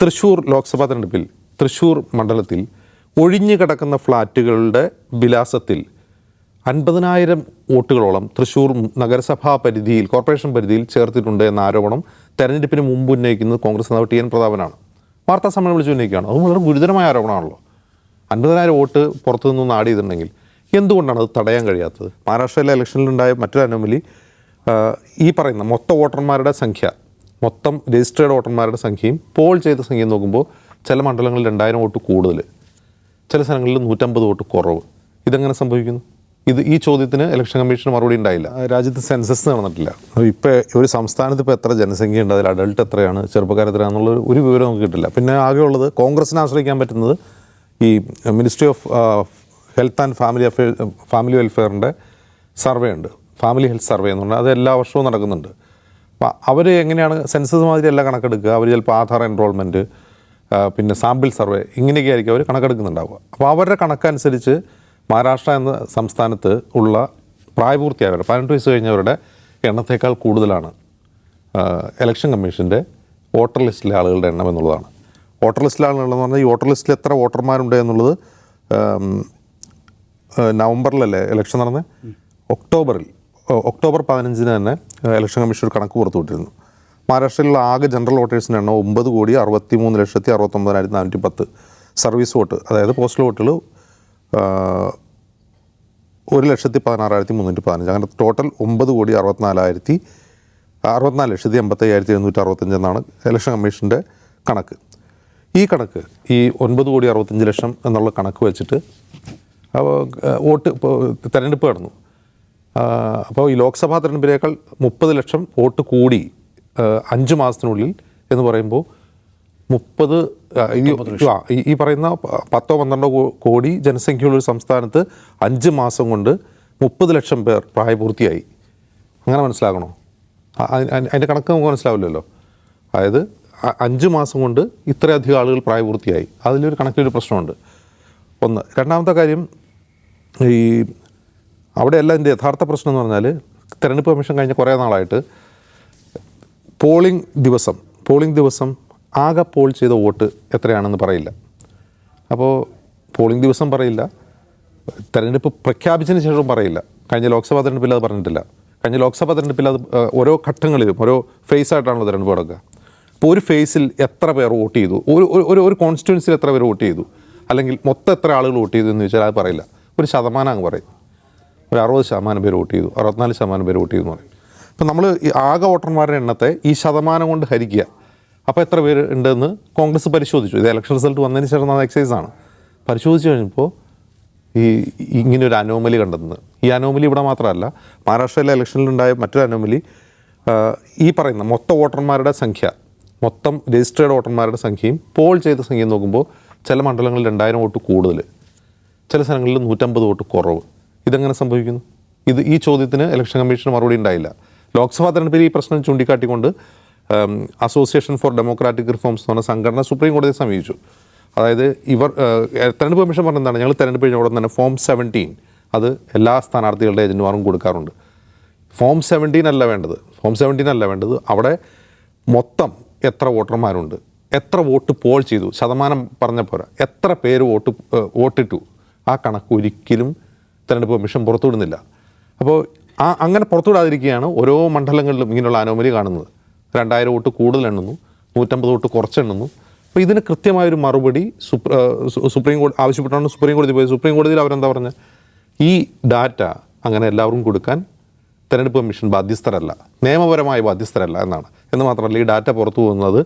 തൃശ്ശൂർ ലോക്സഭാ തെരഞ്ഞെടുപ്പിൽ തൃശ്ശൂർ മണ്ഡലത്തിൽ ഒഴിഞ്ഞു കിടക്കുന്ന ഫ്ലാറ്റുകളുടെ വിലാസത്തിൽ 50,000 വോട്ടുകളോളം തൃശ്ശൂർ നഗരസഭാ പരിധിയിൽ കോർപ്പറേഷൻ പരിധിയിൽ ചേർത്തിട്ടുണ്ട് എന്ന ആരോപണം തെരഞ്ഞെടുപ്പിന് മുമ്പ് ഉന്നയിക്കുന്നത് കോൺഗ്രസ് നേതാവ് ടി എൻ പ്രതാപനാണ്. വാർത്താ സമ്മേളനം വിളിച്ച് ഉന്നയിക്കുകയാണ്. അത് വളരെ ഗുരുതരമായ ആരോപണമാണല്ലോ. 50,000 വോട്ട് പുറത്തു നിന്ന് ആഡ് ചെയ്തിട്ടുണ്ടെങ്കിൽ എന്തുകൊണ്ടാണ് അത് തടയാൻ കഴിയാത്തത്? മഹാരാഷ്ട്രയിലെ ഇലക്ഷനിലുണ്ടായ മറ്റൊരു അനോമലി ഈ പറയുന്ന മൊത്തം വോട്ടർമാരുടെ സംഖ്യ, മൊത്തം രജിസ്റ്റേർഡ് വോട്ടർമാരുടെ സംഖ്യയും പോൾ ചെയ്ത സംഖ്യയും നോക്കുമ്പോൾ ചില മണ്ഡലങ്ങളിൽ 2,000 വോട്ട് കൂടുതൽ, ചില സ്ഥലങ്ങളിൽ 150 വോട്ട് കുറവ്. ഇതെങ്ങനെ സംഭവിക്കുന്നു? ഈ ചോദ്യത്തിന് ഇലക്ഷൻ കമ്മീഷന് മറുപടി ഉണ്ടായില്ല. രാജ്യത്ത് സെൻസസ് നടന്നിട്ടില്ല. ഇപ്പോൾ ഒരു സംസ്ഥാനത്ത് ഇപ്പോൾ എത്ര ജനസംഖ്യ ഉണ്ട്, അതിൽ അഡൾട്ട് എത്രയാണ്, ചെറുപ്പക്കാർ എത്രയാണെന്നുള്ള ഒരു വിവരം നമുക്ക് കിട്ടില്ല. പിന്നെ ആകെയുള്ളത് കോൺഗ്രസിനെ ആശ്രയിക്കാൻ പറ്റുന്നത് ഈ ministry of health and family വെൽഫെയറിൻ്റെ സർവേ ഉണ്ട്. ഫാമിലി ഹെൽത്ത് സർവേ എന്ന് പറഞ്ഞാൽ അത് എല്ലാ വർഷവും നടക്കുന്നുണ്ട്. അപ്പോൾ അവർ എങ്ങനെയാണ് സെൻസസ് മാതിരി എല്ലാം കണക്കെടുക്കുക? അവർ ചിലപ്പോൾ ആധാർ എൻറോൾമെൻറ്റ്, പിന്നെ സാമ്പിൾ സർവേ, ഇങ്ങനെയൊക്കെ ആയിരിക്കും അവർ കണക്കെടുക്കുന്നുണ്ടാവുക. അപ്പോൾ അവരുടെ കണക്കനുസരിച്ച് മഹാരാഷ്ട്ര എന്ന സംസ്ഥാനത്ത് ഉള്ള പ്രായപൂർത്തിയായവർ 18 വയസ്സ് കഴിഞ്ഞവരുടെ എണ്ണത്തേക്കാൾ കൂടുതലാണ് ഇലക്ഷൻ കമ്മീഷൻ്റെ വോട്ടർ ലിസ്റ്റിലെ ആളുകളുടെ എണ്ണം എന്നുള്ളതാണ്. വോട്ടർ ലിസ്റ്റിലെ ആളുകളെന്ന് പറഞ്ഞാൽ ഈ വോട്ടർ ലിസ്റ്റിൽ എത്ര വോട്ടർമാരുണ്ട് എന്നുള്ളത് നവംബറിലല്ലേ ഇലക്ഷൻ നടന്നത്? ഒക്ടോബർ 15 തന്നെ ഇലക്ഷൻ കമ്മീഷൻ ഒരു കണക്ക് പുറത്തുവിട്ടിരുന്നു. മഹാരാഷ്ട്രയിലുള്ള ആകെ ജനറൽ വോട്ടേഴ്സിൻ്റെ എണ്ണം 9,63,69,410 സർവീസ് വോട്ട്, അതായത് പോസ്റ്റൽ വോട്ടുകൾ 1,16,315. അങ്ങനെ ടോട്ടൽ 9,64,85,765 എന്നാണ് ഇലക്ഷൻ കമ്മീഷൻ്റെ കണക്ക്. ഈ കണക്ക് ഈ 9,65,00,000 എന്നുള്ള കണക്ക് വെച്ചിട്ട് വോട്ട് തെരഞ്ഞെടുപ്പ് നടന്നു. അപ്പോൾ ഈ ലോക്സഭാ തെരഞ്ഞെടുപ്പിനേക്കാൾ 30 ലക്ഷം വോട്ട് കൂടി 5 മാസത്തിനുള്ളിൽ എന്ന് പറയുമ്പോൾ 30 ഈ പറയുന്ന 10-12 കോടി ജനസംഖ്യയുള്ള ഒരു സംസ്ഥാനത്ത് 5 മാസം കൊണ്ട് 30 ലക്ഷം പേർ പ്രായപൂർത്തിയായി. അങ്ങനെ മനസ്സിലാക്കണോ? അതിൻ്റെ കണക്ക് നമുക്ക് മനസ്സിലാവില്ലല്ലോ. അതായത് 5 മാസം കൊണ്ട് ഇത്രയധികം ആളുകൾ പ്രായപൂർത്തിയായി. അതിലൊരു കണക്കിലൊരു പ്രശ്നമുണ്ട്. ഒന്ന്. രണ്ടാമത്തെ കാര്യം, ഈ അവിടെയല്ല ഇതിൻ്റെ യഥാർത്ഥ പ്രശ്നം എന്ന് പറഞ്ഞാൽ തെരഞ്ഞെടുപ്പ് കമ്മീഷൻ കഴിഞ്ഞ കുറേ നാളായിട്ട് പോളിംഗ് ദിവസം ആകെ പോൾ ചെയ്ത വോട്ട് എത്രയാണെന്ന് പറയില്ല. അപ്പോൾ പോളിംഗ് ദിവസം പറയില്ല, തെരഞ്ഞെടുപ്പ് പ്രഖ്യാപിച്ചതിന് ശേഷവും പറയില്ല. കഴിഞ്ഞ ലോക്സഭാ തെരഞ്ഞെടുപ്പിൽ അത് പറഞ്ഞിട്ടില്ല. കഴിഞ്ഞ ലോക്സഭാ തെരഞ്ഞെടുപ്പിൽ അത് ഓരോ ഘട്ടങ്ങളിലും ഓരോ ഫേസായിട്ടാണല്ലോ തെരഞ്ഞെടുപ്പ് നടക്കുക. അപ്പോൾ ഒരു ഫേസിൽ എത്ര പേർ വോട്ട് ചെയ്തു, ഒരു കോൺസ്റ്റിറ്റ്യുവൻസിൽ എത്ര പേർ വോട്ട് ചെയ്തു, അല്ലെങ്കിൽ മൊത്തം എത്ര ആളുകൾ വോട്ട് ചെയ്തു എന്ന് ചോദിച്ചാൽ അത് പറയില്ല. ഒരു ശതമാനം അങ്ങ് പറയും. ഒരു 60% പേര് വോട്ട് ചെയ്തു, 64% പേര് വോട്ട് ചെയ്തു എന്ന് പറയും. അപ്പോൾ നമ്മൾ ഈ ആകെ വോട്ടർമാരുടെ എണ്ണത്തെ ഈ ശതമാനം കൊണ്ട് ഹരിക്കുക. അപ്പോൾ എത്ര പേര് ഉണ്ടെന്ന് കോൺഗ്രസ് പരിശോധിച്ചു. ഇത് ഇലക്ഷൻ റിസൾട്ട് വന്നതിന് ശേഷം നടന്ന എക്സസൈസാണ്. പരിശോധിച്ച് കഴിഞ്ഞപ്പോൾ ഇങ്ങനൊരു അനോമലി കണ്ടെത്തുന്നത്. ഈ അനോമലി ഇവിടെ മാത്രമല്ല, മഹാരാഷ്ട്രയിലെ ഇലക്ഷനിലുണ്ടായ മറ്റൊരു അനോമലി ഈ പറയുന്ന മൊത്തം വോട്ടർമാരുടെ സംഖ്യ, മൊത്തം രജിസ്റ്റേർഡ് വോട്ടർമാരുടെ സംഖ്യയും പോൾ ചെയ്ത സംഖ്യയും നോക്കുമ്പോൾ ചില മണ്ഡലങ്ങളിൽ 2,000 വോട്ട് കൂടുതൽ, ചില സ്ഥലങ്ങളിൽ 150 വോട്ട് കുറവ്. ഇതെങ്ങനെ സംഭവിക്കുന്നു? ഈ ചോദ്യത്തിന് ഇലക്ഷൻ കമ്മീഷന് മറുപടി ഉണ്ടായില്ല. ലോക്സഭാ തെരഞ്ഞെടുപ്പിൽ ഈ പ്രശ്നം ചൂണ്ടിക്കാട്ടിക്കൊണ്ട് അസോസിയേഷൻ ഫോർ ഡെമോക്രാറ്റിക് റിഫോംസ് എന്ന് പറഞ്ഞ സംഘടന സുപ്രീം കോടതിയെ സമീപിച്ചു. അതായത് തെരഞ്ഞെടുപ്പ് കമ്മീഷൻ പറഞ്ഞതാണ്, ഞങ്ങൾ തെരഞ്ഞെടുപ്പ് കഴിഞ്ഞ ഉടൻ തന്നെ ഫോം 17 അത് എല്ലാ സ്ഥാനാർത്ഥികളുടെ ഏജന്റുമാർക്കും കൊടുക്കാറുണ്ട്. ഫോം 17 അല്ല വേണ്ടത്. അവിടെ മൊത്തം എത്ര വോട്ടർമാരുണ്ട്, എത്ര വോട്ട് പോൾ ചെയ്തു, ശതമാനം പറഞ്ഞ പോരാ, എത്ര പേര് വോട്ടിട്ടു, ആ കണക്ക് ഒരിക്കലും തെരഞ്ഞെടുപ്പ് കമ്മീഷൻ പുറത്തുവിടുന്നില്ല. അപ്പോൾ അങ്ങനെ പുറത്തുവിടാതിരിക്കുകയാണ് ഓരോ മണ്ഡലങ്ങളിലും ഇങ്ങനെയുള്ള അനോമലി കാണുന്നത്. 2,000 വോട്ട് കൂടുതൽ എണ്ണുന്നു, 150 വോട്ട് കുറച്ചെണ്ണുന്നു. അപ്പോൾ ഇതിന് കൃത്യമായൊരു മറുപടി സുപ്രീം കോടതി ആവശ്യപ്പെട്ടാണ് സുപ്രീം കോടതി പോയത്. സുപ്രീം കോടതിയിൽ അവരെന്താ പറഞ്ഞത്? ഈ ഡാറ്റ അങ്ങനെ എല്ലാവർക്കും കൊടുക്കാൻ തെരഞ്ഞെടുപ്പ് കമ്മീഷൻ ബാധ്യസ്ഥരല്ല, നിയമപരമായ ബാധ്യസ്ഥരല്ല എന്നാണ്. എന്ന് മാത്രമല്ല, ഈ ഡാറ്റ പുറത്തു പോകുന്നത്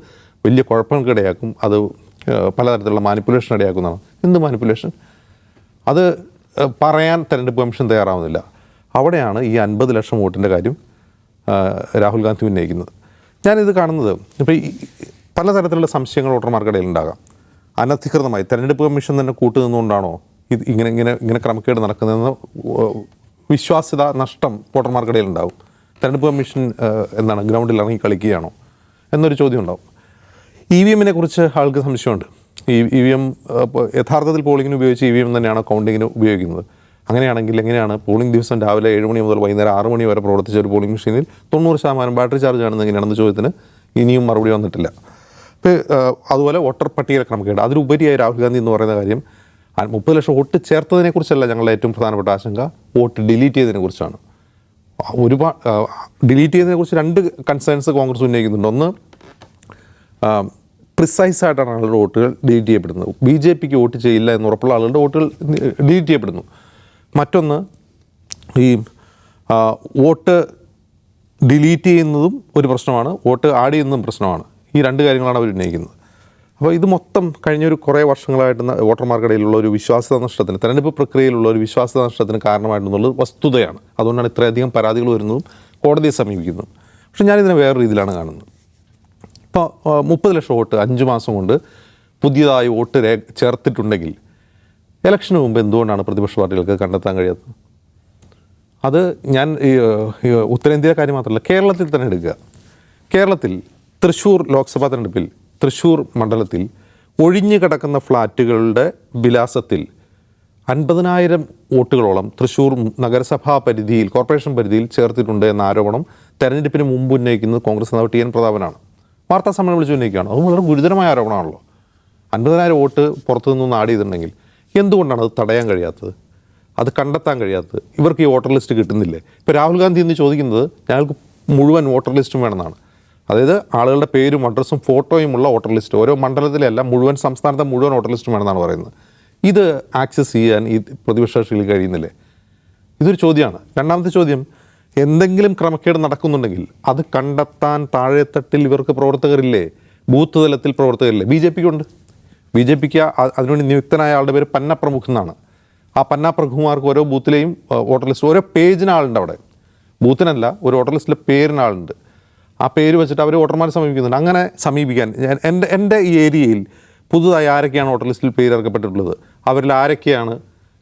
വലിയ കുഴപ്പങ്ങൾക്കിടയാക്കും, അത് പലതരത്തിലുള്ള മാനിപ്പുലേഷൻ ഇടയാക്കുന്നതാണ്. എന്ത് മാനിപ്പുലേഷൻ? അത് പറയാൻ തെരഞ്ഞെടുപ്പ് കമ്മീഷൻ തയ്യാറാവുന്നില്ല. അവിടെയാണ് ഈ 50 ലക്ഷം വോട്ടിൻ്റെ കാര്യം രാഹുൽ ഗാന്ധി ഉന്നയിക്കുന്നത്. ഞാനിത് കാണുന്നത് ഇപ്പോൾ ഈ പലതരത്തിലുള്ള സംശയങ്ങൾ വോട്ടർമാർക്കിടയിൽ ഉണ്ടാകാം. അനധികൃതമായി തെരഞ്ഞെടുപ്പ് കമ്മീഷൻ തന്നെ കൂട്ടുനിന്നുകൊണ്ടാണോ ഇങ്ങനെ ക്രമക്കേട് നടക്കുന്നതെന്ന് വിശ്വാസ്യത നഷ്ടം വോട്ടർമാർക്കിടയിൽ ഉണ്ടാവും. തെരഞ്ഞെടുപ്പ് കമ്മീഷൻ ഗ്രൗണ്ടിൽ ഇറങ്ങി കളിക്കുകയാണോ എന്നൊരു ചോദ്യം ഉണ്ടാവും. EVM കുറിച്ച് ആൾക്ക് സംശയമുണ്ട്. EVM യഥാർത്ഥത്തിൽ പോളിങ്ങിന് ഉപയോഗിച്ച് EVM തന്നെയാണോ കൗണ്ടിങ്ങിന് ഉപയോഗിക്കുന്നത്? അങ്ങനെയാണെങ്കിൽ എങ്ങനെയാണ് പോളിംഗ് ദിവസം രാവിലെ 7 മണി മുതൽ വൈകുന്നേരം 6 മണി വരെ പ്രവർത്തിച്ച ഒരു പോളിംഗ് മെഷീനിൽ 90% ബാറ്ററി ചാർജ് ആണെന്ന് എങ്ങനെയാണെന്ന ചോദ്യത്തിന് ഇനിയും മറുപടി വന്നിട്ടില്ല. ഇപ്പോൾ അതുപോലെ വോട്ടർ പട്ടികയിലെ ക്രമക്കേട്, അതിലുപരിയായി രാഹുൽ ഗാന്ധി എന്ന് പറയുന്ന കാര്യം 30 ലക്ഷം വോട്ട് ചേർത്തതിനെക്കുറിച്ചല്ല ഞങ്ങളുടെ ഏറ്റവും പ്രധാനപ്പെട്ട ആശങ്ക, വോട്ട് ഡിലീറ്റ് ചെയ്തതിനെക്കുറിച്ചാണ്. ഒരുപാട് ഡിലീറ്റ് ചെയ്തതിനെക്കുറിച്ച് 2 കൺസേൺസ് കോൺഗ്രസ് ഉന്നയിക്കുന്നുണ്ട്. ഒന്ന്, പ്രിസൈസ് ആയിട്ടാണ് ആളുടെ വോട്ടുകൾ ഡിലീറ്റ് ചെയ്യപ്പെടുന്നത്. BJPക്ക് വോട്ട് ചെയ്യില്ല എന്ന് ഉറപ്പുള്ള ആളുകളുടെ വോട്ടുകൾ ഡിലീറ്റ് ചെയ്യപ്പെടുന്നു. മറ്റൊന്ന്, ഈ വോട്ട് ഡിലീറ്റ് ചെയ്യുന്നതും ഒരു പ്രശ്നമാണ്, വോട്ട് ആഡ് ചെയ്യുന്നതും പ്രശ്നമാണ്. ഈ 2 കാര്യങ്ങളാണ് അവർ ഉന്നയിക്കുന്നത്. അപ്പോൾ ഇത് മൊത്തം കഴിഞ്ഞൊരു കുറേ വർഷങ്ങളായിട്ട് വോട്ടർമാർക്കിടയിലുള്ള ഒരു വിശ്വാസ്യത നഷ്ടത്തിന്, തെരഞ്ഞെടുപ്പ് പ്രക്രിയയിലുള്ള ഒരു വിശ്വാസ്യത നഷ്ടത്തിന് കാരണമായിട്ടുള്ളത് വസ്തുതയാണ്. അതുകൊണ്ടാണ് ഇത്രയധികം പരാതികൾ വരുന്നതും കോടതിയെ സമീപിക്കുന്നതും. പക്ഷേ ഞാനിതിനെ വേറെ രീതിയിലാണ് കാണുന്നത്. ഇപ്പോൾ 30 ലക്ഷം വോട്ട് 5 മാസം കൊണ്ട് പുതിയതായി വോട്ട് ചേർത്തിട്ടുണ്ടെങ്കിൽ ഇലക്ഷന് മുമ്പ് എന്തുകൊണ്ടാണ് പ്രതിപക്ഷ പാർട്ടികൾക്ക് കണ്ടെത്താൻ കഴിയാത്തത്? അത് ഞാൻ ഈ ഉത്തരേന്ത്യയിലെ കാര്യം മാത്രമല്ല, കേരളത്തിൽ തന്നെ എടുക്കുക. കേരളത്തിൽ തൃശ്ശൂർ ലോക്സഭാ തെരഞ്ഞെടുപ്പിൽ തൃശ്ശൂർ മണ്ഡലത്തിൽ ഒഴിഞ്ഞു കിടക്കുന്ന ഫ്ലാറ്റുകളുടെ വിലാസത്തിൽ 50,000 വോട്ടുകളോളം തൃശ്ശൂർ നഗരസഭാ പരിധിയിൽ, കോർപ്പറേഷൻ പരിധിയിൽ ചേർത്തിട്ടുണ്ട് എന്ന ആരോപണം തെരഞ്ഞെടുപ്പിന് മുമ്പ് ഉന്നയിക്കുന്നത് കോൺഗ്രസ് നേതാവ് TN പ്രതാപനാണ്. വാർത്താ സമ്മേളനം വിളിച്ച് ഉന്നയിക്കുകയാണ്. അത് വളരെ ഗുരുതരമായ ആരോപണമാണല്ലോ. 50,000 വോട്ട് പുറത്തു നിന്നൊന്ന് ആഡ് ചെയ്തിട്ടുണ്ടെങ്കിൽ എന്തുകൊണ്ടാണ് അത് തടയാൻ കഴിയാത്തത്, അത് കണ്ടെത്താൻ കഴിയാത്തത്? ഇവർക്ക് ഈ വോട്ടർ ലിസ്റ്റ് കിട്ടുന്നില്ലേ? ഇപ്പോൾ രാഹുൽ ഗാന്ധി എന്ന് ചോദിക്കുന്നത് ഞങ്ങൾക്ക് മുഴുവൻ വോട്ടർ ലിസ്റ്റും വേണമെന്നാണ്. അതായത് ആളുകളുടെ പേരും അഡ്രസ്സും ഫോട്ടോയുമുള്ള വോട്ടർ ലിസ്റ്റ്, ഓരോ മണ്ഡലത്തിലല്ല മുഴുവൻ സംസ്ഥാനത്തെ മുഴുവൻ വോട്ടർ ലിസ്റ്റും വേണമെന്നാണ് പറയുന്നത്. ഇത് ആക്സസ് ചെയ്യാൻ ഈ പ്രതിപക്ഷ കക്ഷികൾ കഴിയുന്നില്ലേ? ഇതൊരു ചോദ്യമാണ്. രണ്ടാമത്തെ ചോദ്യം, എന്തെങ്കിലും ക്രമക്കേട് നടക്കുന്നുണ്ടെങ്കിൽ അത് കണ്ടെത്താൻ താഴെത്തട്ടിൽ ഇവർക്ക് പ്രവർത്തകരില്ലേ? ബൂത്ത് തലത്തിൽ പ്രവർത്തകരില്ലേ? BJPക്കുണ്ട്. BJPക്ക് അതിനുവേണ്ടി നിയുക്തനായ ആളുടെ പേര് പന്ന പ്രമുഖ് എന്നാണ്. ആ പന്ന പ്രമുഖുമാർക്ക് ഓരോ ബൂത്തിലെയും വോട്ടർ ലിസ്റ്റ്, ഓരോ പേജിന് ആളുണ്ട്. അവിടെ ബൂത്തിനല്ല, ഒരു വോട്ടർ ലിസ്റ്റിലെ പേരിന് ആളുണ്ട്. ആ പേര് വെച്ചിട്ട് അവർ വോട്ടർമാരെ സമീപിക്കുന്നുണ്ട്. അങ്ങനെ സമീപിക്കാൻ എൻ്റെ ഈ ഏരിയയിൽ പുതുതായി ആരൊക്കെയാണ് വോട്ടർ ലിസ്റ്റിൽ പേര് ചേർക്കപ്പെട്ടിട്ടുള്ളത്, അവരിൽ ആരൊക്കെയാണ്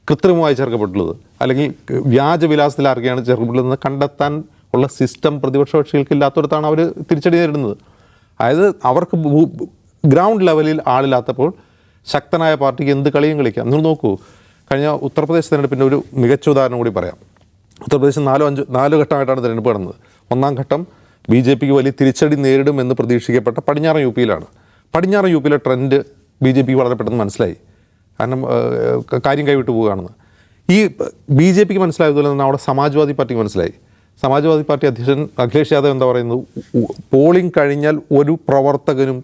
കൃത്രിമമായി ചേർക്കപ്പെട്ടുള്ളത്, അല്ലെങ്കിൽ വ്യാജ വിലാസത്തിൽ ആരൊക്കെയാണ് ചേർക്കപ്പെട്ടുള്ളതെന്ന് കണ്ടെത്താൻ ഉള്ള സിസ്റ്റം പ്രതിപക്ഷ കക്ഷികൾക്ക് ഇല്ലാത്തടത്താണ് അവർ തിരിച്ചടി നേരിടുന്നത്. അതായത് അവർക്ക് ഗ്രൗണ്ട് ലെവലിൽ ആളില്ലാത്തപ്പോൾ ശക്തനായ പാർട്ടിക്ക് എന്ത് കളിയും കളിക്കാം. നിങ്ങൾ നോക്കൂ, കഴിഞ്ഞ ഉത്തർപ്രദേശ് തിരഞ്ഞെടുപ്പിൻ്റെ ഒരു മികച്ച ഉദാഹരണം കൂടി പറയാം. ഉത്തർപ്രദേശ് 4 ഘട്ടമായിട്ടാണ് തിരഞ്ഞെടുപ്പ് നടന്നത്. 1-ാം ഘട്ടം BJPക്ക് വലിയ തിരിച്ചടി നേരിടുമെന്ന് പ്രതീക്ഷിക്കപ്പെട്ട പടിഞ്ഞാറൻ UPയിലാണ്. പടിഞ്ഞാറൻ UPയിലെ ട്രെൻഡ് BJPക്ക് വളരെ പെട്ടെന്ന് മനസ്സിലായി. കാരണം കാര്യം കൈവിട്ട് പോവുകയാണെന്ന് ഈ BJPക്ക് മനസ്സിലായതുപോലെ തന്നെ അവിടെ സമാജ്വാദി പാർട്ടിക്ക് മനസ്സിലായി. സമാജ്വാദി പാർട്ടി അധ്യക്ഷൻ അഖിലേഷ് യാദവ് എന്താ പറയുന്നത്, പോളിംഗ് കഴിഞ്ഞാൽ ഒരു പ്രവർത്തകനും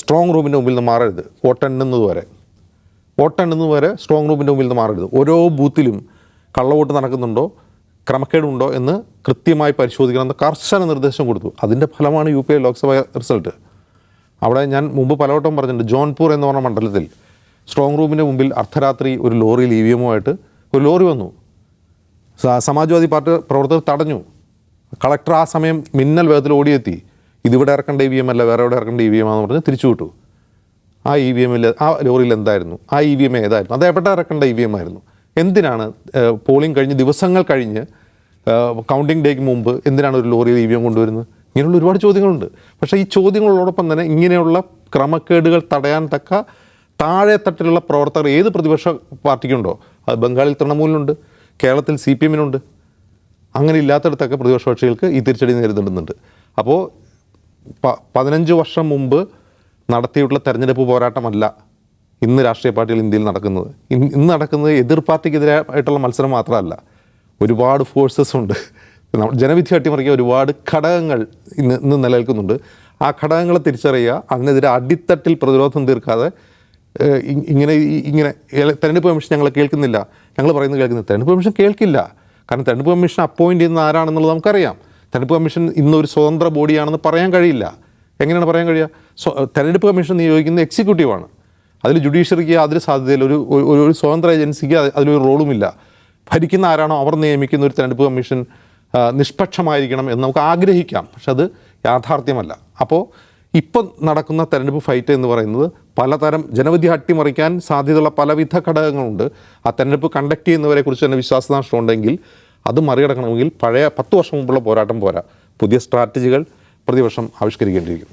സ്ട്രോങ് റൂമിൻ്റെ മുമ്പിൽ നിന്ന് മാറരുത്, വോട്ടെണ്ണുന്നത് വരെ സ്ട്രോങ് റൂമിൻ്റെ മുമ്പിൽ നിന്ന് മാറരുത്. ഓരോ ബൂത്തിലും കള്ളവോട്ട് നടക്കുന്നുണ്ടോ, ക്രമക്കേടുണ്ടോ എന്ന് കൃത്യമായി പരിശോധിക്കണമെന്ന് കർശന നിർദ്ദേശം കൊടുത്തു. അതിൻ്റെ ഫലമാണ് UP ലോക്സഭാ റിസൾട്ട്. അവിടെ ഞാൻ മുമ്പ് പലവട്ടം പറഞ്ഞിട്ടുണ്ട്, ജോൺപൂർ എന്ന് പറഞ്ഞ മണ്ഡലത്തിൽ സ്ട്രോങ് റൂമിൻ്റെ മുമ്പിൽ അർദ്ധരാത്രി ഒരു ലോറിയിൽ EVM-ആയിട്ട് ഒരു ലോറി വന്നു. സമാജ്വാദി പാർട്ടി പ്രവർത്തകർ തടഞ്ഞു. കളക്ടർ ആ സമയം മിന്നൽ വേഗത്തിൽ ഓടിയെത്തി. ഇതിവിടെ ഇറക്കേണ്ട EVM അല്ല, വേറെ എവിടെ ഇറക്കേണ്ട EVM ആണെന്ന് പറഞ്ഞ് തിരിച്ചു വിട്ടു. ആ EVM-ൽ, ആ ലോറിയിൽ എന്തായിരുന്നു, ആ EVM ഏതായിരുന്നു, അത് എവിടെ ഇറക്കേണ്ട EVM ആയിരുന്നു? എന്തിനാണ് പോളിംഗ് കഴിഞ്ഞ് ദിവസങ്ങൾ കഴിഞ്ഞ് കൗണ്ടിങ് ഡേക്ക് മുമ്പ് എന്തിനാണ് ഒരു ലോറിയിൽ EVM കൊണ്ടുവരുന്നത്? ഇങ്ങനെയുള്ള ഒരുപാട് ചോദ്യങ്ങളുണ്ട്. പക്ഷേ ഈ ചോദ്യങ്ങളോടൊപ്പം തന്നെ ഇങ്ങനെയുള്ള ക്രമക്കേടുകൾ തടയാൻ തക്ക താഴെത്തട്ടിലുള്ള പ്രവർത്തകർ ഏത് പ്രതിപക്ഷ പാർട്ടിക്കുണ്ടോ? അത് ബംഗാളിൽ തൃണമൂലിനുണ്ട്, കേരളത്തിൽ CPM-നുണ്ട്. അങ്ങനെ ഇല്ലാത്തടത്തൊക്കെ പ്രതിപക്ഷ കക്ഷികൾക്ക് ഈ തിരിച്ചടി നേരിടുന്നുണ്ട്. അപ്പോൾ 15 വർഷം മുമ്പ് നടത്തിയിട്ടുള്ള തെരഞ്ഞെടുപ്പ് പോരാട്ടമല്ല ഇന്ന് രാഷ്ട്രീയ പാർട്ടികൾ ഇന്ത്യയിൽ നടക്കുന്നത്. ഇന്ന് നടക്കുന്നത് എതിർ പാർട്ടിക്കെതിരായിട്ടുള്ള മത്സരം മാത്രമല്ല, ഒരുപാട് ഫോഴ്സസ് ഉണ്ട്. ജനവിധി അട്ടിമറിക്കുക ഒരുപാട് ഘടകങ്ങൾ ഇന്ന് നിലനിൽക്കുന്നുണ്ട്. ആ ഘടകങ്ങളെ തിരിച്ചറിയുക, അതിനെതിരെ അടിത്തട്ടിൽ പ്രതിരോധം തീർക്കാതെ ഇങ്ങനെ തെരഞ്ഞെടുപ്പ് കമ്മീഷൻ ഞങ്ങൾ കേൾക്കുന്നില്ല, ഞങ്ങൾ പറയുന്നത് കേൾക്കുന്നില്ല. തെരഞ്ഞെടുപ്പ് കമ്മീഷൻ കേൾക്കില്ല. കാരണം തെരഞ്ഞെടുപ്പ് കമ്മീഷൻ അപ്പോയിൻറ്റ് ചെയ്യുന്ന ആരാണെന്നുള്ളത് നമുക്കറിയാം. തെരഞ്ഞെടുപ്പ് കമ്മീഷൻ ഇന്നൊരു സ്വതന്ത്ര ബോഡിയാണെന്ന് പറയാൻ കഴിയില്ല. എങ്ങനെയാണ് പറയാൻ കഴിയുക? തെരഞ്ഞെടുപ്പ് കമ്മീഷൻ നിയോഗിക്കുന്ന എക്സിക്യൂട്ടീവാണ്. അതിൽ ജുഡീഷ്യറിക്ക് അതിന് സാധ്യതയില്ല. ഒരു സ്വതന്ത്ര ഏജൻസിക്ക് അതിലൊരു റോളുമില്ല. ഭരിക്കുന്ന ആരാണോ അവർ നിയമിക്കുന്ന ഒരു തെരഞ്ഞെടുപ്പ് കമ്മീഷൻ നിഷ്പക്ഷമായിരിക്കണം എന്ന് നമുക്ക് ആഗ്രഹിക്കാം. പക്ഷെ അത് യാഥാർത്ഥ്യമല്ല. അപ്പോൾ ഇപ്പം നടക്കുന്ന തെരഞ്ഞെടുപ്പ് ഫൈറ്റ് എന്ന് പറയുന്നത് പലതരം ജനവിധി അട്ടിമറിക്കാൻ സാധ്യതയുള്ള പലവിധ ഘടകങ്ങളുണ്ട്. ആ തെരഞ്ഞെടുപ്പ് കണ്ടക്ട് ചെയ്യുന്നവരെ കുറിച്ച് തന്നെ വിശ്വാസനഷ്ടം ഉണ്ടെങ്കിൽ അത് മറികടക്കണമെങ്കിൽ പഴയ 10 വർഷം മുമ്പുള്ള പോരാട്ടം പോരാ, പുതിയ സ്ട്രാറ്റജികൾ പ്രതിപക്ഷം ആവിഷ്കരിക്കേണ്ടിയിരിക്കുന്നു.